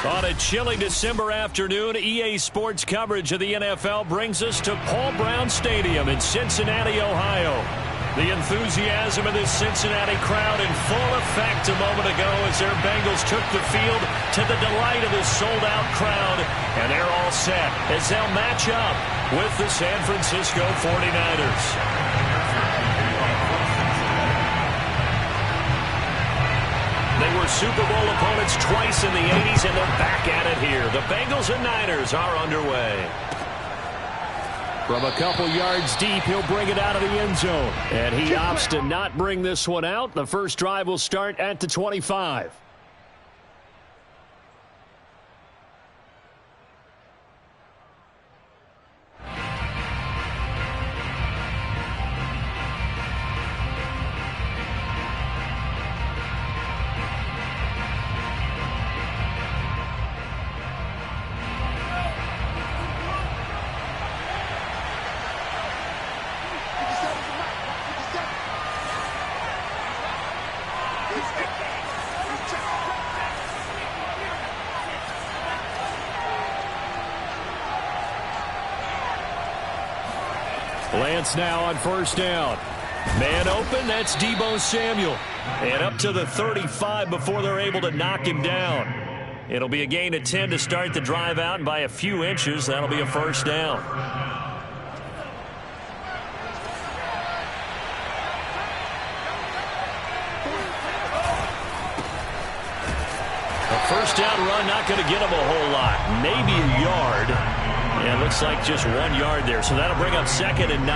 On a chilly December afternoon, EA Sports coverage of the NFL brings us to Paul Brown Stadium in Cincinnati, Ohio. The enthusiasm of this Cincinnati crowd in full effect a moment ago as their Bengals took the field to the delight of this sold-out crowd. And they're all set as they'll match up with the San Francisco 49ers. They were Super Bowl opponents twice in the 80s, and they're back at it here. The Bengals and Niners are underway. From a couple yards deep, he'll bring it out of the end zone. And he opts to not bring this one out. The first drive will start at the 25. Lance now on first down. Man open, that's Deebo Samuel. And up to the 35 before they're able to knock him down. It'll be a gain of 10 to start the drive out, and by a few inches, that'll be a first down. A first down run, not going to get him a whole lot. Maybe a yard. And it looks like just 1 yard there. So that'll bring up 2nd and 9.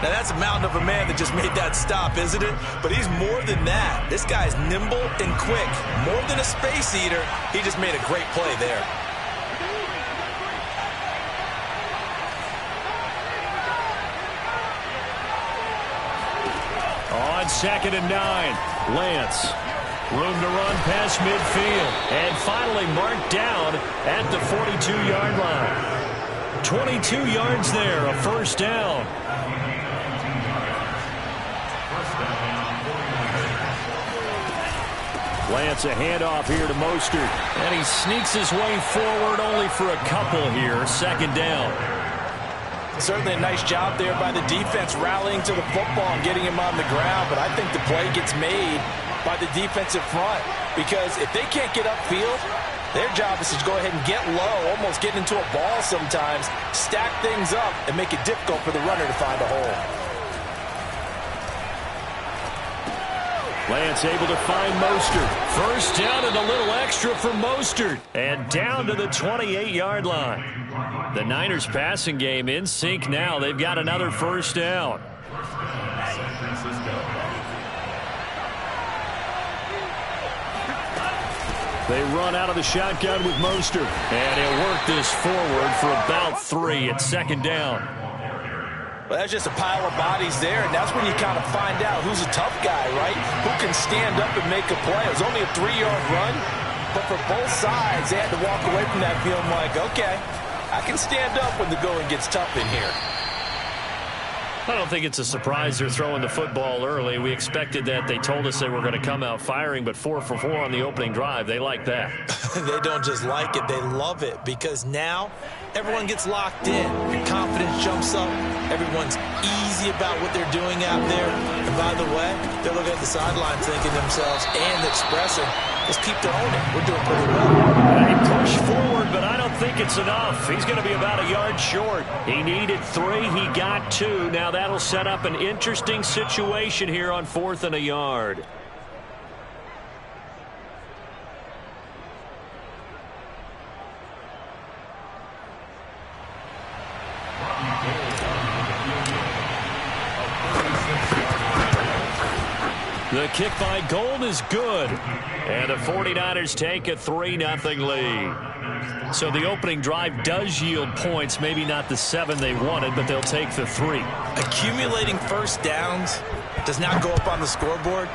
Now that's a mountain of a man that just made that stop, isn't it? But he's more than that. This guy's nimble and quick. More than a space eater, he just made a great play there. On 2nd and 9, Lance. Room to run past midfield. And finally marked down at the 42-yard line. 22 yards there, a first down. Lance, a handoff here to Mostert. And he sneaks his way forward only for a couple here. 2nd down. Certainly a nice job there by the defense rallying to the football and getting him on the ground. But I think the play gets made by the defensive front, because if they can't get upfield, their job is to go ahead and get low, almost get into a ball sometimes, stack things up, and make it difficult for the runner to find a hole. Lance able to find Mostert. First down and a little extra for Mostert. And down to the 28-yard line. The Niners passing game in sync now. They've got another first down. They run out of the shotgun with Mostert. And he'll work this forward for about 3 at 2nd down. Well, that's just a pile of bodies there, and that's when you kind of find out who's a tough guy, right? Who can stand up and make a play. It was only a 3-yard run, but for both sides, they had to walk away from that feeling like, okay, I can stand up when the going gets tough in here. I don't think it's a surprise they're throwing the football early. We expected that. They told us they were going to come out firing, but 4 for 4 on the opening drive. They like that. They don't just like it, they love it, because now everyone gets locked in. Your confidence jumps up. Everyone's easy about what they're doing out there. And by the way, they're looking at the sideline thinking to themselves and expressing, let's keep their own it. We're doing pretty well. They push forward, but I don't think it's enough. He's going to be about a yard short. He needed 3. He got 2. Now that'll set up an interesting situation here on 4th and a yard. The kick by Gold is good. And the 49ers take a 3-0 lead. So the opening drive does yield points. Maybe not the 7 they wanted, but they'll take the 3. Accumulating first downs does not go up on the scoreboard.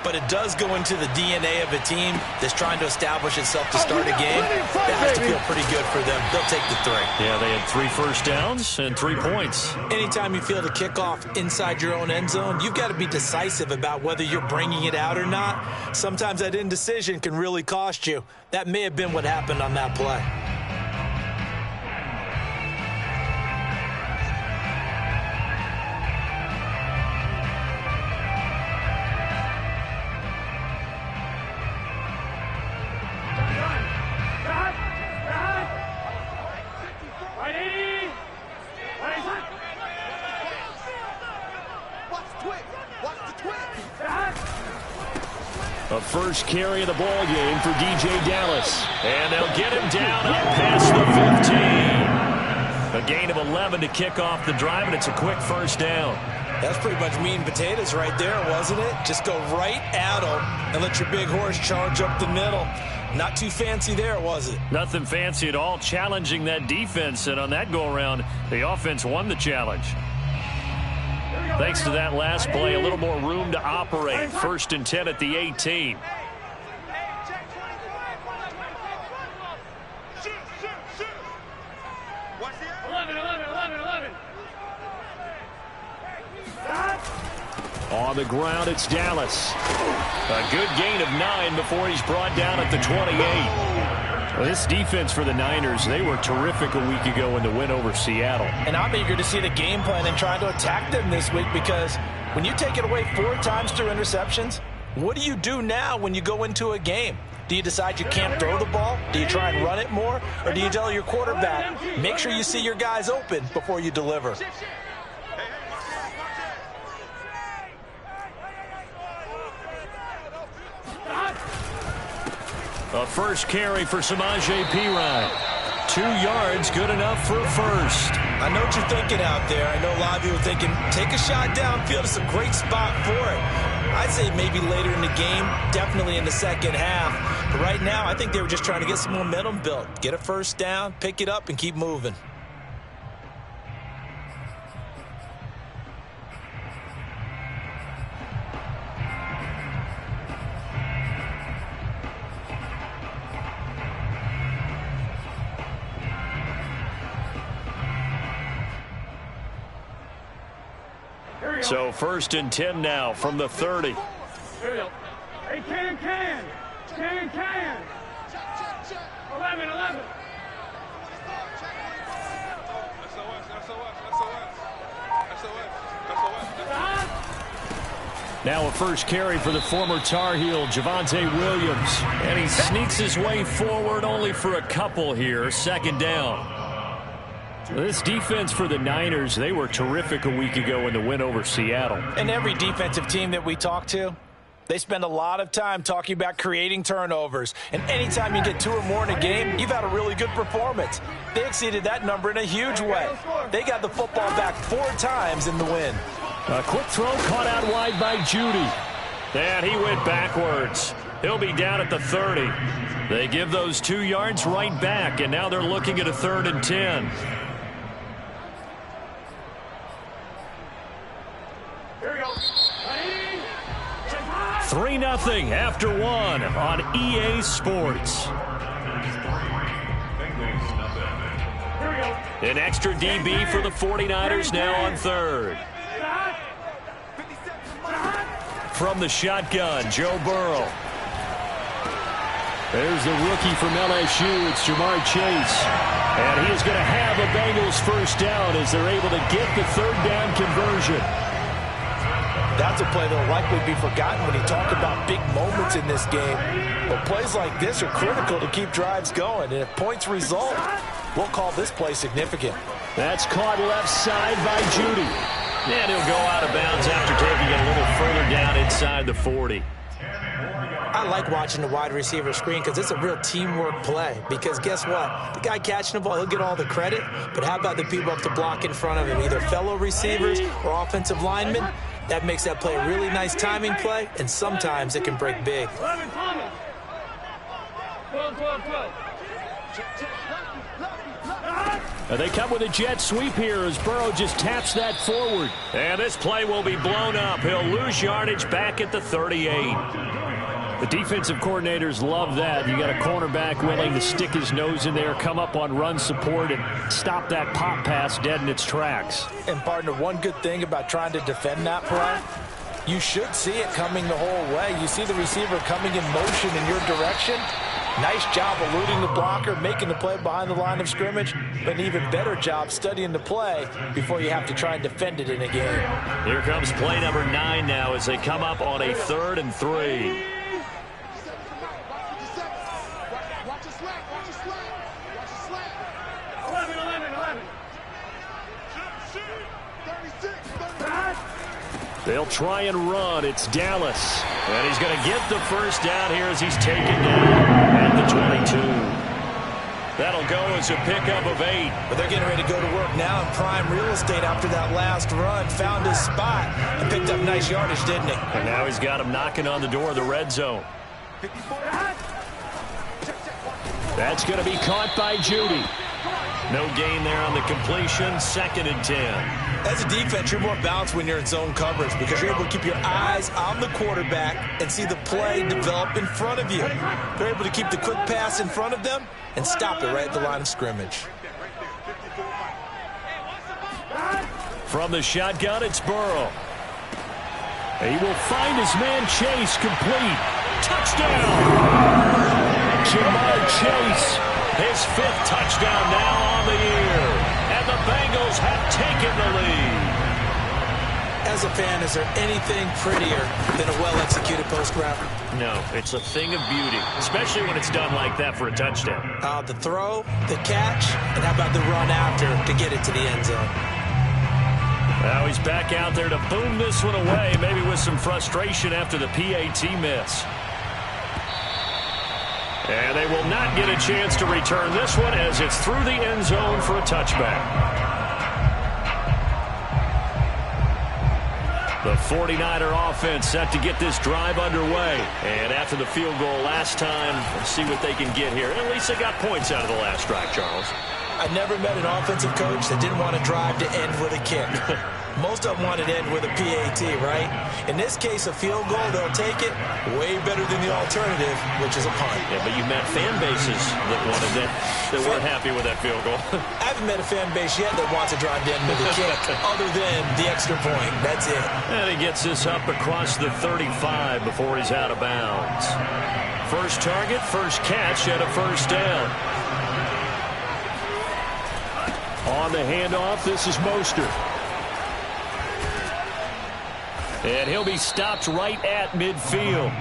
but it does go into the DNA of a team that's trying to establish itself to start a game. It has to feel pretty good for them. They'll take the 3. Yeah, they had 3 first downs and 3 points. Anytime you feel the kickoff inside your own end zone, you've got to be decisive about whether you're bringing it out or not. Sometimes that indecision can really cost you. That may have been what happened on that play. A first carry of the ball game for DJ Dallas. And they'll get him down up past the 15. A gain of 11 to kick off the drive, and it's a quick first down. That's pretty much meat and potatoes right there, wasn't it? Just go right at them and let your big horse charge up the middle. Not too fancy there, was it? Nothing fancy at all, challenging that defense. And on that go-around, the offense won the challenge. Thanks to that last play, a little more room to operate. 1st and 10 at the 18. On the ground, it's Dallas. A good gain of 9 before he's brought down at the 28. Well, this defense for the Niners, they were terrific a week ago in the win over Seattle. And I'm eager to see the game plan and trying to attack them this week, because when you take it away 4 times through interceptions, what do you do now when you go into a game? Do you decide you can't throw the ball? Do you try and run it more? Or do you tell your quarterback, make sure you see your guys open before you deliver? A first carry for Samaje Perine. 2 yards, good enough for a first. I know what you're thinking out there. I know a lot of you are thinking, take a shot downfield. It's a great spot for it. I'd say maybe later in the game, definitely in the second half. But right now, I think they were just trying to get some momentum built. Get a first down, pick it up, and keep moving. So 1st and 10 now from the 30. Hey, can. 11. Now a first carry for the former Tar Heel, Javonte Williams. And he sneaks his way forward only for a couple here. 2nd down. This defense for the Niners, they were terrific a week ago in the win over Seattle. And every defensive team that we talk to, they spend a lot of time talking about creating turnovers. And anytime you get 2 or more in a game, you've had a really good performance. They exceeded that number in a huge way. They got the football back 4 times in the win. A quick throw caught out wide by Judy. And he went backwards. He'll be down at the 30. They give those 2 yards right back, and now they're looking at a 3rd and 10. 3-0 after 1 on EA Sports. An extra DB for the 49ers now on 3rd. From the shotgun, Joe Burrow. There's the rookie from LSU. It's Jamar Chase. And he is going to have a Bengals first down as they're able to get the 3rd down conversion. That's a play that will likely be forgotten when you talk about big moments in this game. But plays like this are critical to keep drives going. And if points result, we'll call this play significant. That's caught left side by Judy. And he'll go out of bounds after taking it a little further down inside the 40. I like watching the wide receiver screen because it's a real teamwork play. Because guess what? The guy catching the ball, he'll get all the credit. But how about the people up to block in front of him? Either fellow receivers or offensive linemen. That makes that play a really nice timing play, and sometimes it can break big. 11, Thomas. 12. They come with a jet sweep here as Burrow just taps that forward. And this play will be blown up. He'll lose yardage back at the 38. The defensive coordinators love that. You got a cornerback willing to stick his nose in there, come up on run support, and stop that pop pass dead in its tracks. And, partner, one good thing about trying to defend that play, you should see it coming the whole way. You see the receiver coming in motion in your direction. Nice job eluding the blocker, making the play behind the line of scrimmage, but an even better job studying the play before you have to try and defend it in a game. Here comes play number 9 now as they come up on a 3rd and 3. They'll try and run. It's Dallas. And he's going to get the first down here as he's taken down at the 22. That'll go as a pickup of 8. But they're getting ready to go to work now in prime real estate after that last run. Found his spot and picked up nice yardage, didn't he? And now he's got him knocking on the door of the red zone. That's going to be caught by Judy. No gain there on the completion. 2nd and 10. As a defense, you're more balanced when you're in zone coverage because you're able to keep your eyes on the quarterback and see the play develop in front of you. They're able to keep the quick pass in front of them and stop it right at the line of scrimmage. From the shotgun, it's Burrow. He will find his man Chase complete. Touchdown! Jamar Chase, his 5th touchdown now on the year. And the Bengals have taken the lead. As a fan, is there anything prettier than a well-executed post route? No, it's a thing of beauty, especially when it's done like that for a touchdown. The throw, the catch, and how about the run after to get it to the end zone? Now he's back out there to boom this one away, maybe with some frustration after the PAT miss. And they will not get a chance to return this one as it's through the end zone for a touchback. The 49er offense set to get this drive underway. And after the field goal last time, let's see what they can get here. At least they got points out of the last drive, Charles. I never met an offensive coach that didn't want to drive to end with a kick. Most of them wanted to end with a PAT, right? In this case, a field goal, they'll take it way better than the alternative, which is a punt. Yeah, but you met fan bases that wanted that, that weren't happy with that field goal. I haven't met a fan base yet that wants to drive to end with a kick other than the extra point. That's it. And he gets this up across the 35 before he's out of bounds. First target, first catch, and a first down. On the handoff, this is Mostert. And he'll be stopped right at midfield.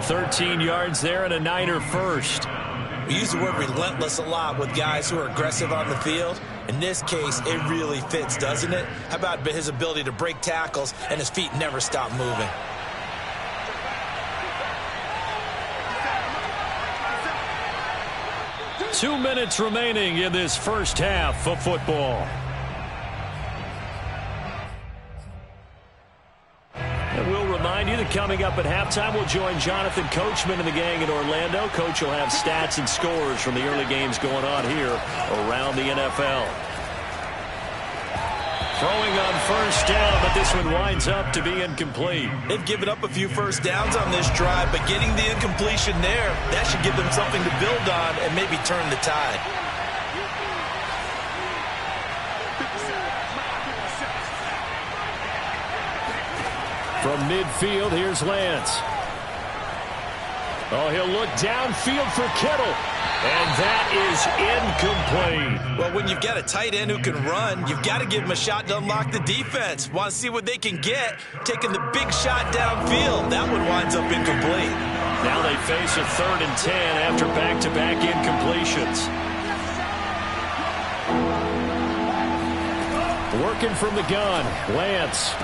13 yards there and a Niner first. We use the word relentless a lot with guys who are aggressive on the field. In this case, it really fits, doesn't it? How about his ability to break tackles and his feet never stop moving? Two minutes remaining in this first half of football. And we'll remind you that coming up at halftime, we'll join Jonathan Coachman and the gang in Orlando. Coach will have stats and scores from the early games going on here around the NFL. Throwing on first down, but this one winds up to be incomplete. They've given up a few first downs on this drive, but getting the incompletion there, that should give them something to build on and maybe turn the tide. From midfield, here's Lance. Oh, he'll look downfield for Kittle. And that is incomplete. Well, when you've got a tight end who can run, you've got to give him a shot to unlock the defense. Want to see what they can get, taking the big shot downfield. That one winds up incomplete. Now they face a 3rd and 10 after back-to-back incompletions. Working from the gun, Lance.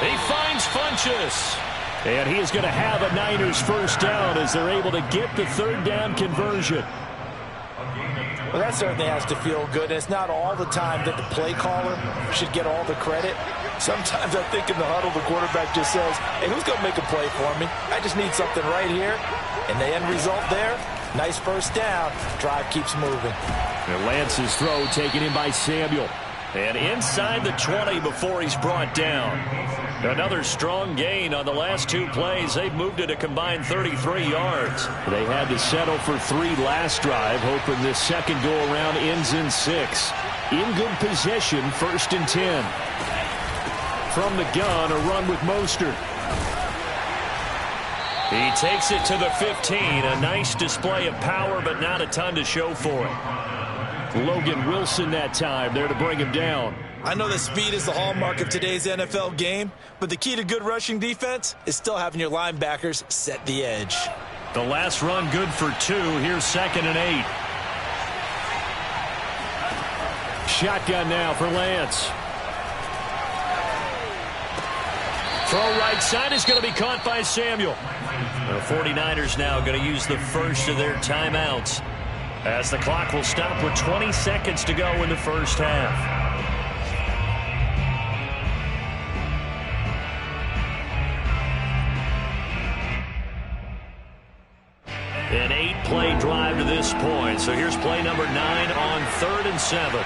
He finds Funchess. And he is going to have a Niners first down as they're able to get the 3rd down conversion. Well, that certainly has to feel good. And it's not all the time that the play caller should get all the credit. Sometimes I think in the huddle, the quarterback just says, hey, who's going to make a play for me? I just need something right here. And the end result there, Nice first down. Drive keeps moving. And Lance's throw taken in by Samuel. And inside the 20 before he's brought down. Another strong gain on the last 2 plays. They've moved it a combined 33 yards. They had to settle for 3 last drive, hoping this second go-around ends in 6. In good position, 1st and 10. From the gun, a run with Mostert. He takes it to the 15. A nice display of power, but not a ton to show for it. Logan Wilson that time there to bring him down. I know that speed is the hallmark of today's NFL game, but the key to good rushing defense is still having your linebackers set the edge. The last run good for 2. Here's 2nd and 8. Shotgun now for Lance. Throw right side is going to be caught by Samuel. The 49ers now going to use the first of their timeouts, as the clock will stop with 20 seconds to go in the first half. An 8-play drive to this point. So here's play number 9 on 3rd and 7.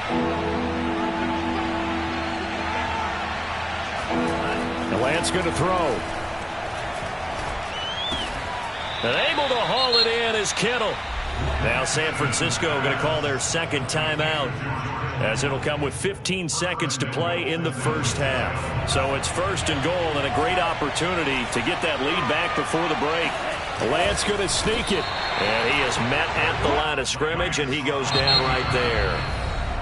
And Lance going to throw. And able to haul it in is Kittle. Now San Francisco going to call their second timeout, as it'll come with 15 seconds to play in the first half. So it's 1st and goal, and a great opportunity to get that lead back before the break. Lance going to sneak it. And he is met at the line of scrimmage, and he goes down right there.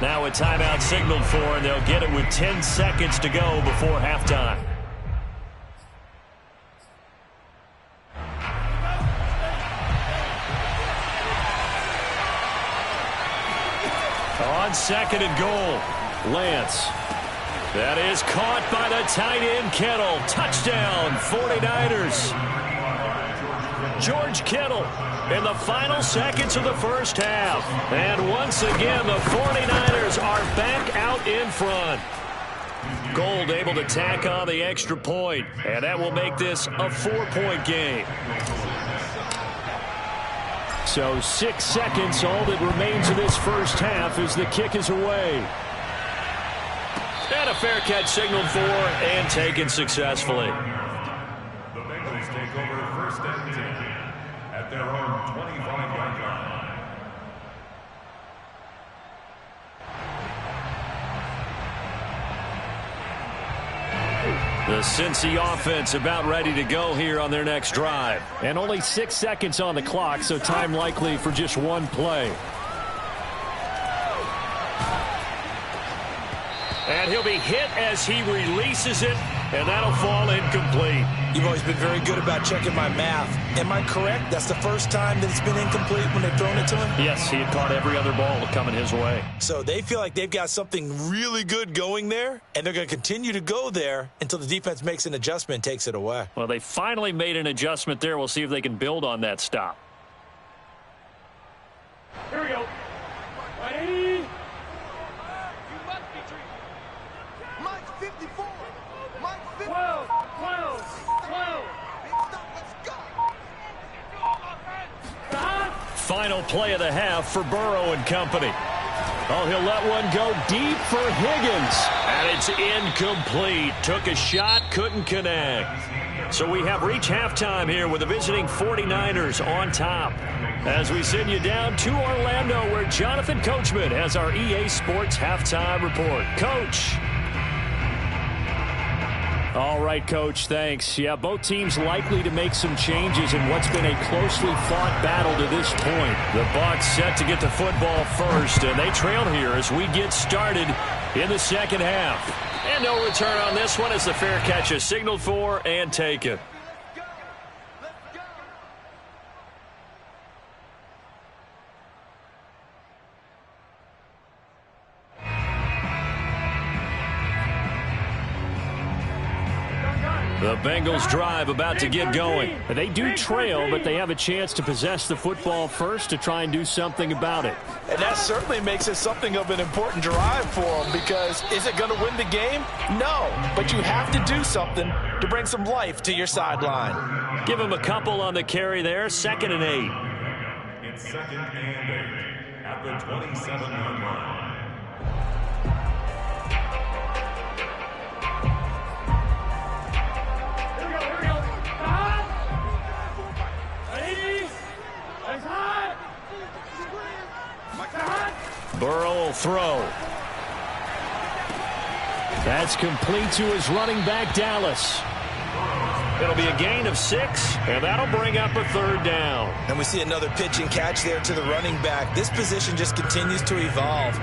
Now a timeout signaled for, and they'll get it with 10 seconds to go before halftime. On 2nd and goal, Lance. That is caught by the tight end, Kittle. Touchdown, 49ers. George Kittle in the final seconds of the first half. And once again, the 49ers are back out in front. Gould able to tack on the extra point, and that will make this a 4-point game. So 6 seconds, all that remains of this first half as the kick is away. And a fair catch signaled for and taken successfully. The Bengals take over 1st and 10 at their own 25-yard line. The Cincy offense about ready to go here on their next drive. And only 6 seconds on the clock, so time likely for just 1 play. And he'll be hit as he releases it, and that'll fall incomplete. You've always been very good about checking my math. Am I correct? That's the first time that it's been incomplete when they've thrown it to him? Yes, he had caught every other ball coming his way. So they feel like they've got something really good going there, and they're going to continue to go there until the defense makes an adjustment and takes it away. Well, they finally made an adjustment there. We'll see if they can build on that stop. Here we go. Ready? Mike 54. Mike 54. 12, 12, 12. Final play of the half for Burrow and company. Oh, he'll let one go deep for Higgins. And it's incomplete. Took a shot, couldn't connect. So we have reached halftime here with the visiting 49ers on top, as we send you down to Orlando, where Jonathan Coachman has our EA Sports halftime report. Coach. All right, Coach, thanks. Yeah, both teams likely to make some changes in what's been a closely fought battle to this point. The Bucs set to get the football first, and they trail here as we get started in the second half. And no return on this one as the fair catch is signaled for and taken. The Bengals drive about to get going. They do trail, but they have a chance to possess the football first to try and do something about it. And that certainly makes it something of an important drive for them, because is it going to win the game? No, but you have to do something to bring some life to your sideline. Give him a couple on the carry there, 2nd and 8. It's 2nd and 8 at the 27-yard line. Burrow will throw. That's complete to his running back, Dallas. It'll be a gain of 6, and that'll bring up a 3rd down. And we see another pitch and catch there to the running back. This position just continues to evolve.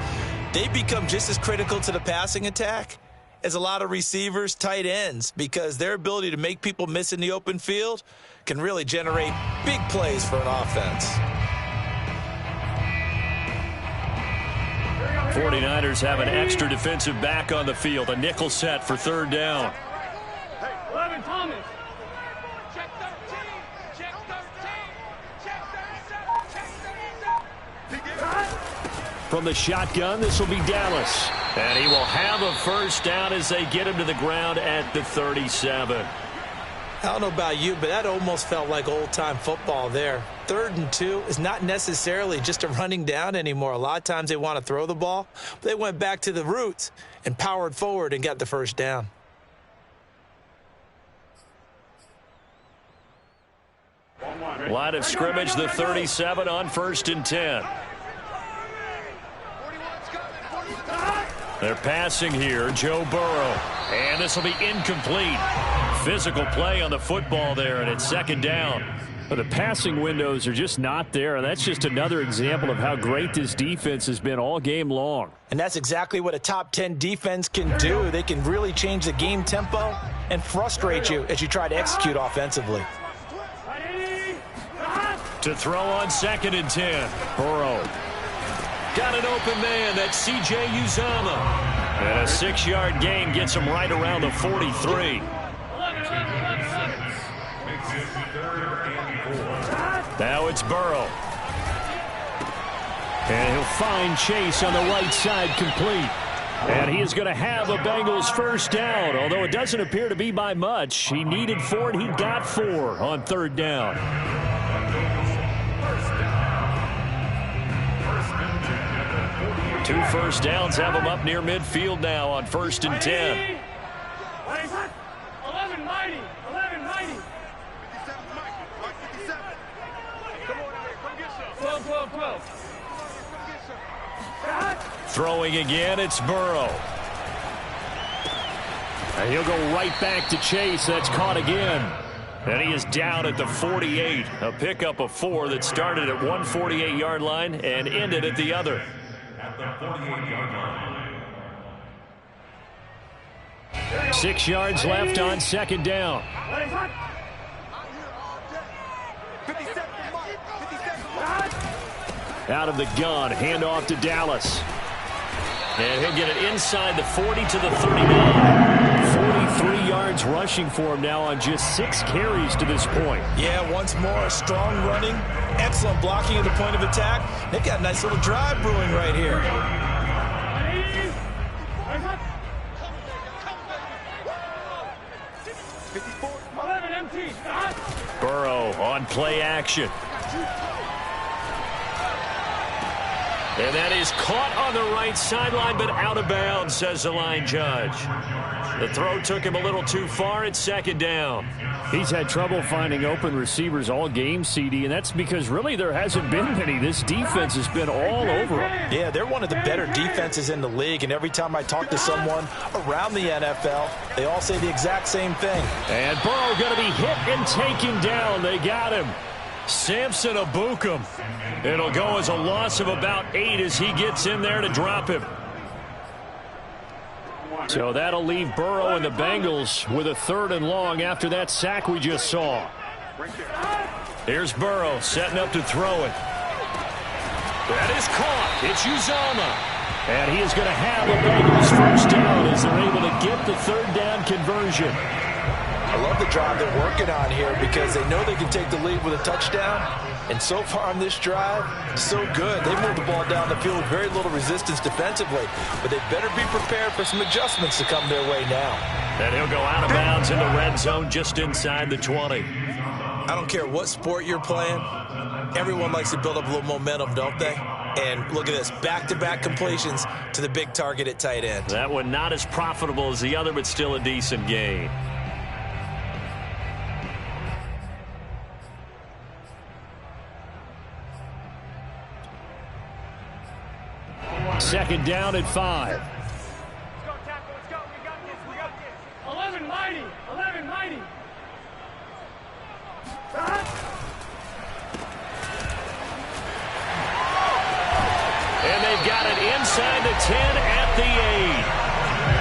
They become just as critical to the passing attack as a lot of receivers, tight ends, because their ability to make people miss in the open field can really generate big plays for an offense. 49ers have an extra defensive back on the field, a nickel set for 3rd down. 11, Thomas. Check 13. Check 13. Check 37. From the shotgun, this will be Dallas. And he will have a 1st down as they get him to the ground at the 37. I don't know about you, but that almost felt like old-time football there. 3rd and 2 is not necessarily just a running down anymore. A lot of times they want to throw the ball. But they went back to the roots and powered forward and got the 1st down. Line of scrimmage, the 37 on 1st and 10. They're passing here, Joe Burrow. And this will be incomplete. Physical play on the football there, and it's 2nd down. But the passing windows are just not there, and that's just another example of how great this defense has been all game long. And that's exactly what a top 10 defense can do. They can really change the game tempo and frustrate you as you try to execute offensively. To throw on 2nd and 10. Burrow. Got an open man. That's C.J. Uzomah. And a 6-yard gain gets him right around the 43. Now it's Burrow. And he'll find Chase on the right side complete. And he is going to have a Bengals 1st down, although it doesn't appear to be by much. He needed 4, and he got 4 on 3rd down. 2 1st downs have him up near midfield now on 1st and 10. 11, mighty. 11, mighty. 12, 12, 12. Throwing again, it's Burrow. And he'll go right back to Chase. That's caught again. And he is down at the 48. A pickup of 4 that started at one 48-yard line and ended at the other. At the 48-yard line. 6 yards left on 2nd down. Out of the gun, handoff to Dallas. And he'll get it inside the 40 to the 39. 43 yards rushing for him now on just 6 carries to this point. Yeah, once more, strong running, excellent blocking at the point of attack. They've got a nice little drive brewing right here. 11, empty. Burrow on play action. And that is caught on the right sideline, but out of bounds, says the line judge. The throw took him a little too far. It's 2nd down. He's had trouble finding open receivers all game, CD, and that's because really there hasn't been many. This defense has been all over him. Yeah, they're one of the better defenses in the league, and every time I talk to someone around the NFL, they all say the exact same thing. And Burrow going to be hit and taken down. They got him. Samson Ebukam. It'll go as a loss of about 8 as he gets in there to drop him. So that'll leave Burrow and the Bengals with a 3rd and long after that sack we just saw. Here's Burrow setting up to throw it. That is caught. It's Uzomah. And he is going to have a Bengals 1st down as they're able to get the 3rd down conversion. I love the drive they're working on here because they know they can take the lead with a touchdown. And so far on this drive, so good. They moved the ball down the field with very little resistance defensively. But they better be prepared for some adjustments to come their way now. And he'll go out of bounds in the red zone just inside the 20. I don't care what sport you're playing. everyone likes to build up a little momentum, don't they? And look at this, back-to-back completions to the big target at tight end. That one not as profitable as the other, but still a decent gain. Second down at 5. Let's go, tackle. Let's go. We got this. We got this. 11 mighty. 11 mighty. And they've got it inside the 10 at the 8.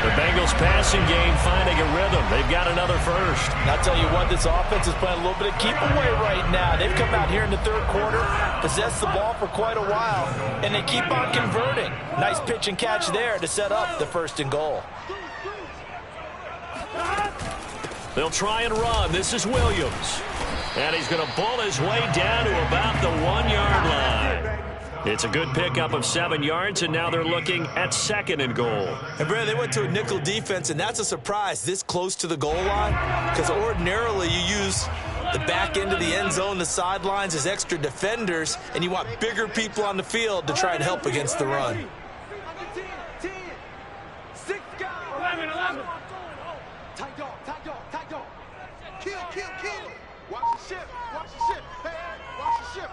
The Bengals passing game finding a rhythm. They've got another first. And I'll tell you what, this offense is playing a little bit of keep away right now. They've come out here in the third quarter, possessed the ball for quite a while, and they keep on converting. Nice pitch and catch there to set up the 1st and goal. They'll try and run. This is Williams. And he's going to bull his way down to about the 1-yard line. It's a good pickup of 7 yards, and now they're looking at 2nd and goal. And, Brad, they went to a nickel defense, and that's a surprise this close to the goal line, because ordinarily you use the back end of the end zone, the sidelines as extra defenders, and you want bigger people on the field to try and help against the run. 10. 6 guys. 11. Tight dog. Kill. Watch the ship. Hey, watch the ship.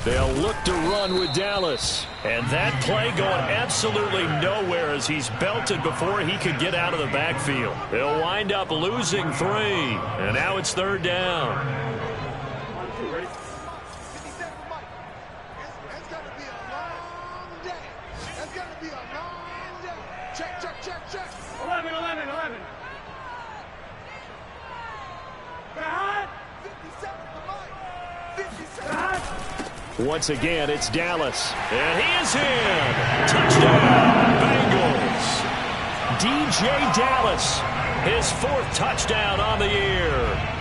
They'll look to run with Dallas. And that play going absolutely nowhere as he's belted before he could get out of the backfield. They'll wind up losing 3. And now it's 3rd down. 57 for Mike. That's going to be a long day. Check. 11. Back. 57 for Mike. 57. Once again, it's Dallas. And he is in. Touchdown, Bengals. DJ Dallas, his 4th touchdown on the year.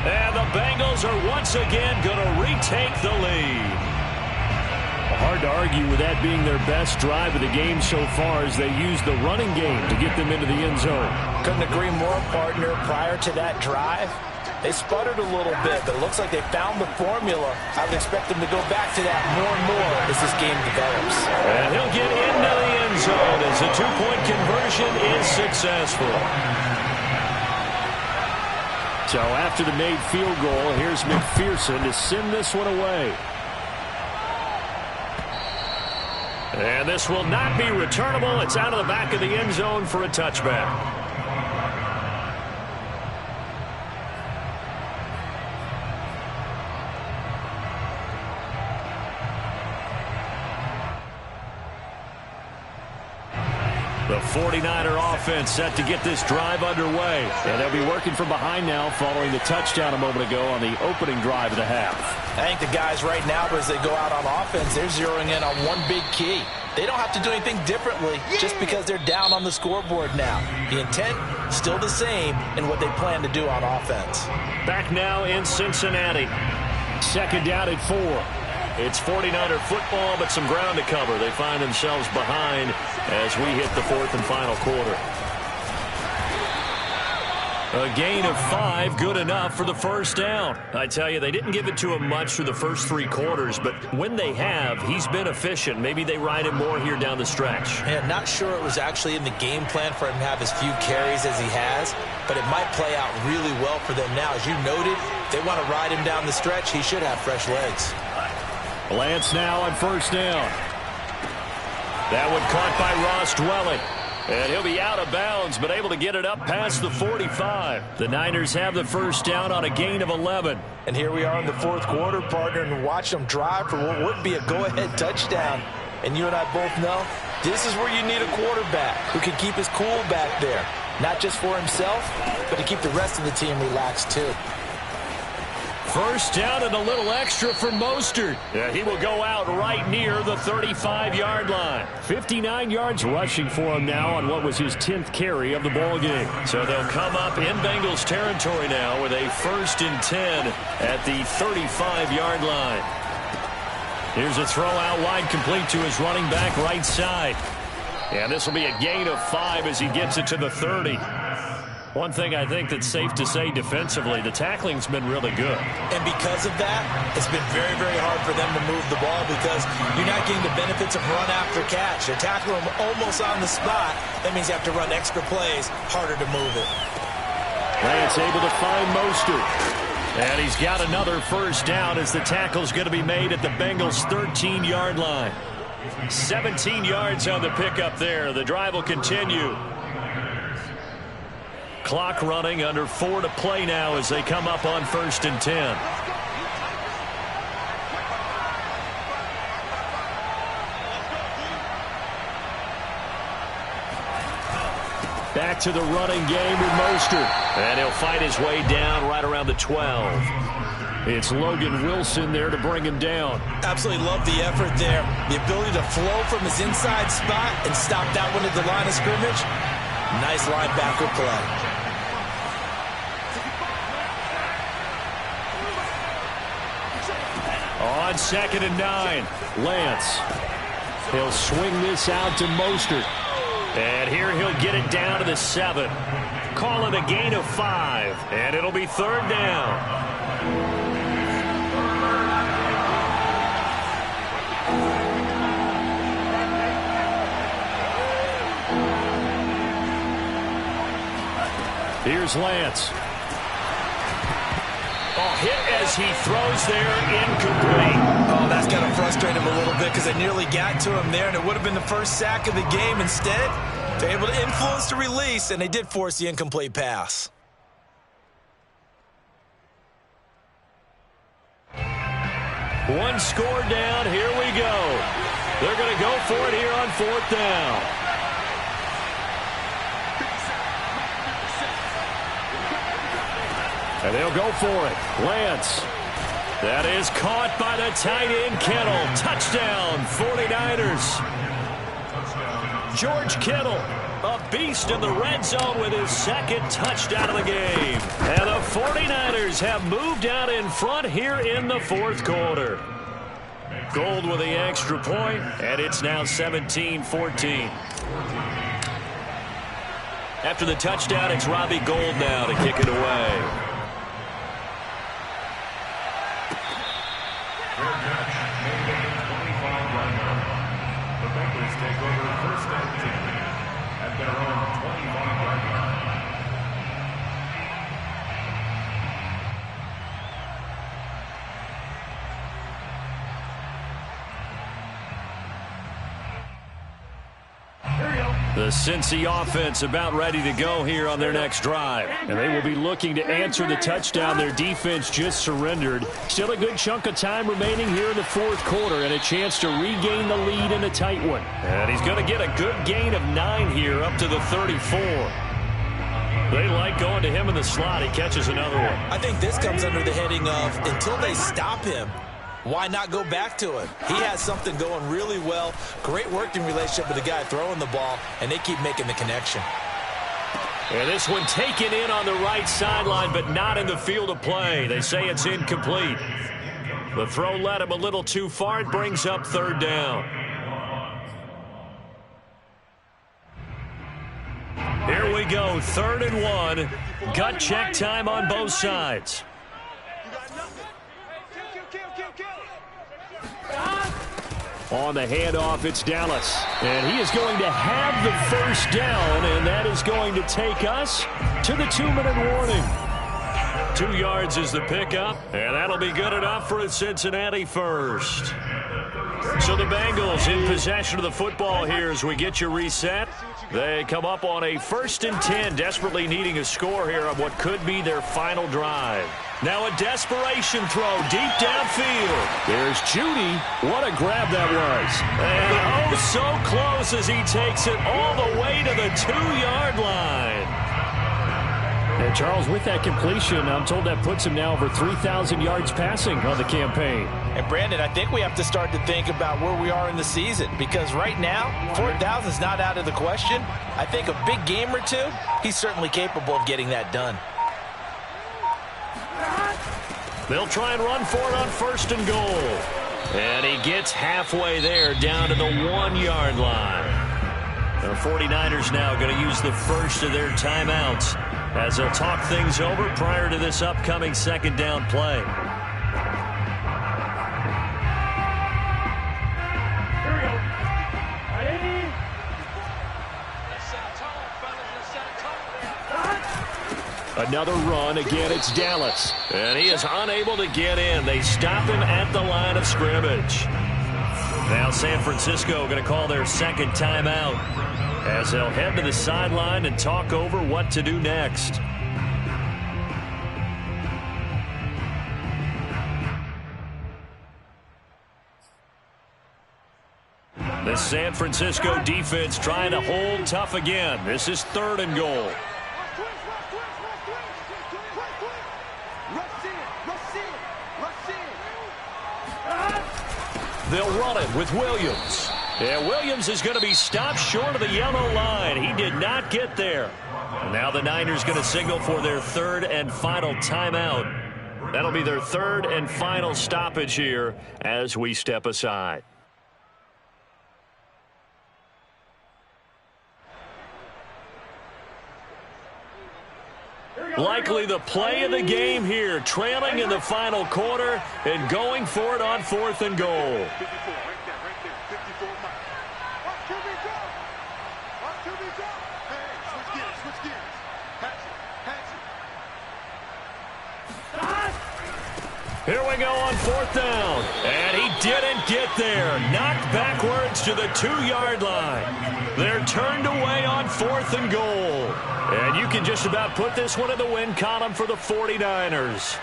And the Bengals are once again going to retake the lead. Hard to argue with that being their best drive of the game so far as they used the running game to get them into the end zone. Couldn't agree more, partner. Prior to that drive, they sputtered a little bit, but it looks like they found the formula. I would expect them to go back to that more and more as this game develops. And he'll get into the end zone as the 2-point conversion is successful. So after the made field goal, here's McPherson to send this one away. And this will not be returnable. It's out of the back of the end zone for a touchback. The 49er offense set to get this drive underway. And they'll be working from behind now following the touchdown a moment ago on the opening drive of the half. I think the guys right now, as they go out on offense, they're zeroing in on one big key. They don't have to do anything differently just because they're down on the scoreboard now. The intent, still the same in what they plan to do on offense. Back now in Cincinnati. 2nd down at 4. It's 49er football, but some ground to cover. They find themselves behind as we hit the 4th and final quarter. A gain of 5, good enough for the 1st down. I tell you, they didn't give it to him much through the first 3 quarters, but when they have, he's been efficient. Maybe they ride him more here down the stretch. Yeah, not sure it was actually in the game plan for him to have as few carries as he has, but it might play out really well for them now. As you noted, if they want to ride him down the stretch, he should have fresh legs. Lance now on 1st down. That one caught by Ross Dwelling. And he'll be out of bounds, but able to get it up past the 45. The Niners have the 1st down on a gain of 11. And here we are in the 4th quarter, partner, and watch them drive for what would be a go-ahead touchdown. And you and I both know this is where you need a quarterback who can keep his cool back there. Not just for himself, but to keep the rest of the team relaxed, too. 1st down and a little extra for Mostert. Yeah, he will go out right near the 35-yard line. 59 yards rushing for him now on what was his 10th carry of the ball game. So they'll come up in Bengals territory now with a 1st and 10 at the 35-yard line. Here's a throw out wide, complete to his running back right side. And this will be a gain of 5 as he gets it to the 30. One thing I think that's safe to say defensively, the tackling's been really good. And because of that, it's been very, very hard for them to move the ball because you're not getting the benefits of run after catch. They're tackling them almost on the spot. That means you have to run extra plays, harder to move it. Lance able to find Mostert. And he's got another first down as the tackle's going to be made at the Bengals' 13-yard line. 17 yards on the pickup there. The drive will continue. Clock running, under 4 to play now as they come up on 1st and 10. Back to the running game with Mostert. And he'll fight his way down right around the 12. It's Logan Wilson there to bring him down. Absolutely love the effort there. The ability to flow from his inside spot and stop that one at the line of scrimmage. Nice linebacker play. On 2nd and 9, Lance. He'll swing this out to Mostert. And here he'll get it down to the 7. Call it a gain of 5. And it'll be 3rd down. Here's Lance. Oh, hit as he throws there, incomplete. Oh, that's got to frustrate him a little bit because they nearly got to him there, and it would have been the first sack of the game. Instead, they're able to influence the release, and they did force the incomplete pass. One score down. Here we go. They're going to go for it here on 4th down. And they'll go for it. Lance. That is caught by the tight end, Kittle. Touchdown, 49ers. George Kittle, a beast in the red zone with his 2nd touchdown of the game. And the 49ers have moved out in front here in the 4th quarter. Gold with the extra point, and it's now 17-14. After the touchdown, it's Robbie Gould now to kick it away. Take over 1st and 10 at their own 25-yard line. The Cincy offense about ready to go here on their next drive. And they will be looking to answer the touchdown their defense just surrendered. Still a good chunk of time remaining here in the 4th quarter and a chance to regain the lead in a tight one. And he's going to get a good gain of 9 here up to the 34. They like going to him in the slot. He catches another one. I think this comes under the heading of until they stop him, why not go back to him? He has something going really well. Great working relationship with the guy throwing the ball, and they keep making the connection. And this one taken in on the right sideline, but not in the field of play. They say it's incomplete. The throw led him a little too far. It brings up 3rd down. Here we go, 3rd and 1. Gut check time on both sides. On the handoff, it's Dallas. And he is going to have the first down, and that is going to take us to the 2-minute warning. 2 yards is the pickup, and that'll be good enough for a Cincinnati first. So the Bengals in possession of the football here as we get you reset. They come up on a 1st and 10, desperately needing a score here on what could be their final drive. Now a desperation throw deep downfield. There's Judy. What a grab that was. And oh, so close as he takes it all the way to the 2-yard line. And Charles, with that completion, I'm told that puts him now over 3,000 yards passing on the campaign. And Brandon, I think we have to start to think about where we are in the season, because right now, 4,000 is not out of the question. I think a big game or two, he's certainly capable of getting that done. They'll try and run for it on 1st and goal. And he gets halfway there down to the 1-yard line. The 49ers now going to use the first of their timeouts as they'll talk things over prior to this upcoming second down play. Another run. Again, it's Dallas. And he is unable to get in. They stop him at the line of scrimmage. Now San Francisco going to call their second timeout as they'll head to the sideline and talk over what to do next. The San Francisco defense trying to hold tough again. This is 3rd and goal. They'll run it with Williams. And Williams is going to be stopped short of the yellow line. He did not get there. And now the Niners going to signal for their 3rd and final timeout. That'll be their 3rd and final stoppage here as we step aside. Likely the play of the game here, trailing in the final quarter and going for it on 4th and goal. Here we go on 4th down. And he didn't get there. Knocked backwards to the 2-yard line. They're turned away on 4th and goal. And you can just about put this one in the win column for the 49ers.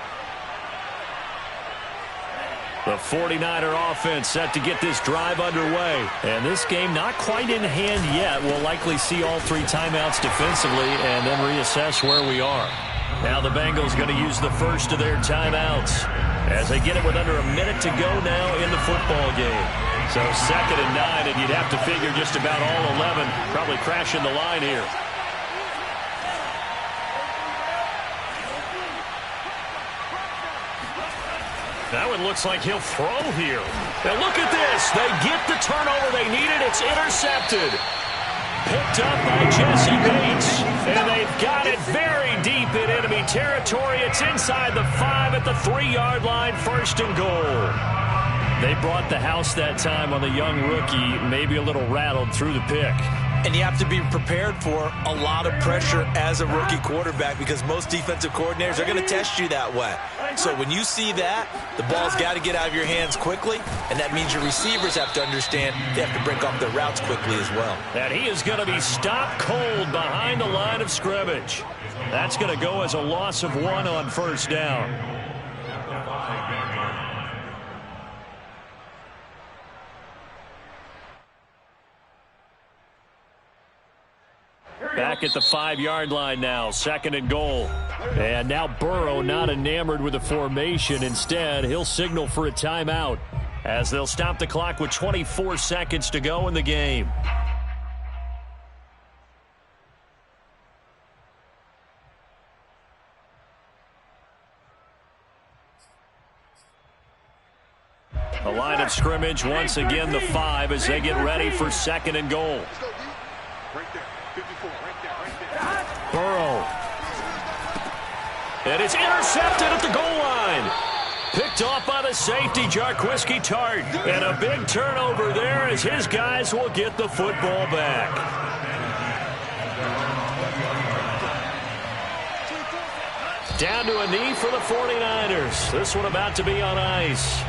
The 49er offense set to get this drive underway. And this game not quite in hand yet. We'll likely see all 3 timeouts defensively and then reassess where we are. Now the Bengals going to use the first of their timeouts as they get it with under a minute to go now in the football game. So 2nd and 9, and you'd have to figure just about all 11 probably crashing the line here. That one looks like he'll throw here. Now look at this. They get the turnover they needed. It's intercepted. Picked up by Jesse Bates. And they've got it very deep in enemy territory. It's inside the 5 at the 3-yard line. 1st and goal. They brought the house that time on the young rookie. Maybe a little rattled through the pick. And you have to be prepared for a lot of pressure as a rookie quarterback because most defensive coordinators are going to test you that way. So when you see that, the ball's got to get out of your hands quickly, and that means your receivers have to understand they have to break off their routes quickly as well. And he is going to be stopped cold behind the line of scrimmage. That's going to go as a loss of 1 on 1st down. Back at the 5-yard line now, 2nd and goal. And now Burrow not enamored with the formation. Instead, he'll signal for a timeout as they'll stop the clock with 24 seconds to go in the game. The line of scrimmage, once again, the 5 as they get ready for 2nd and goal. Burrow. And it's intercepted at the goal line. Picked off by the safety, Jarquiski Tart. And a big turnover there as his guys will get the football back. Down to a knee for the 49ers. This one about to be on ice.